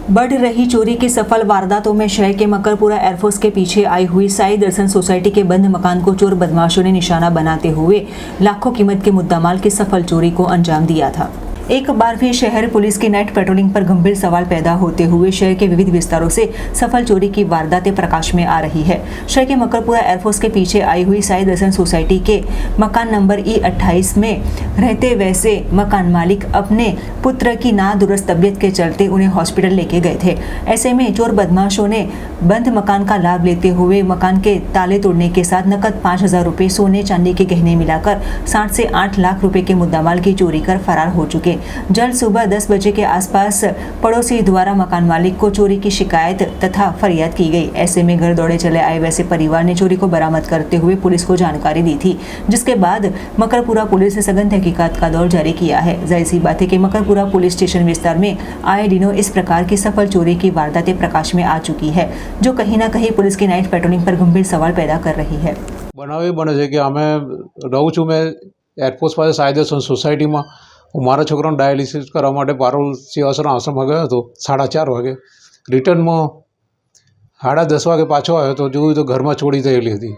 बढ़ रही चोरी की सफल वारदातों में शहर के मकरपुरा एयरफोर्स के पीछे आई हुई साई दर्शन सोसाइटी के बंद मकान को चोर बदमाशों ने निशाना बनाते हुए लाखों कीमत के मुद्दामाल की सफल चोरी को अंजाम दिया था। एक बार फिर शहर पुलिस की नाइट पेट्रोलिंग पर गंभीर सवाल पैदा होते हुए शहर के विविध विस्तारों से सफल चोरी की वारदातें प्रकाश में आ रही है। शहर के मकरपुरा एयरफोर्स के पीछे आई हुई साई दर्शन सोसाइटी के मकान नंबर E28 में रहते वैसे मकान मालिक अपने पुत्र की नादुरुस्त तबीयत के चलते उन्हें हॉस्पिटल लेके गए थे। ऐसे में चोर बदमाशों ने बंद मकान का लाभ लेते हुए मकान के ताले तोड़ने के साथ नकद 5,000 रुपये, सोने चांदी के गहने मिलाकर 7 से 8 लाख रुपए के मुद्दामाल की चोरी कर फरार हो चुके। जल्द सुबह 10 बजे के आसपास पड़ोसी द्वारा मकान मालिक को चोरी की शिकायत तथा फरियाद की गई। ऐसे में घर दौड़े चले आए वैसे परिवार ने चोरी को बरामद करते हुए पुलिस को जानकारी दी थी, जिसके बाद मकरपुरा पुलिस ने सघन तहकीकात का दौर जारी किया है। जाहिर सी बात है कि मकरपुरा पुलिस स्टेशन विस्तार में आए दिनों इस प्रकार की सफल चोरी की वारदातें प्रकाश में आ चुकी है, जो कहीं ना कहीं पुलिस की नाइट पेट्रोलिंग पर गंभीर सवाल पैदा कर रही है। बनाव ए बने छे कि अमे रहूँ छूँ मैं एरफोर्स पास साई दर्शन सोसायटी में हूँ मारा छोकराने डायलिसिस करवा माटे पारोल सेवाश्रम आश्रम गयो हतो 4:30 वागे। रिटर्न में 10:30 वागे पाछो आव्यो तो जोयुं तो घर में चोरी थयेली हती।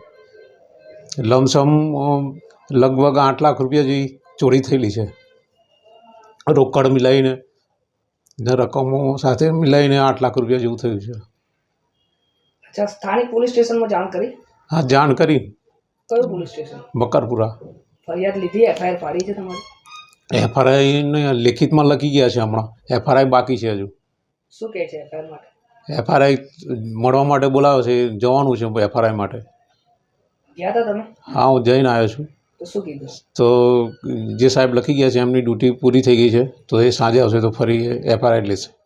लमसम लगभग 8 लाख रुपया जेवी चोरी थयेली छे। रोकड़ मिलाईने रकमों साथे मिलाईने 8 लाख रुपया जेवुं थयुं छे। अच्छा, स्थानिक पुलिस स्टेशन में जाण करी? हाँ, जाण करी। कयो पुलिस स्टेशन? मकरपुरा। फरियाद लीधी? एफआईआर फाड़ी छे तमारी? एफआरआई ने लिखित में लखी गया है हमणां। एफआरआई बाकी है हजू। शुं कहे छे एफआईआर माटे? एफआरआई मळवा माटे बोलाव्यो छे, जवानुं छे एफआरआई माटे। गया था तमे? हाँ, हूँ जईने आव्यो छुं। तो शुं कीधुं? तो जे साहेब लखी गया है एमनी ड्यूटी पूरी थई गई है, तो ए सांजे आवशे तो फरी एफआरआई लेशे।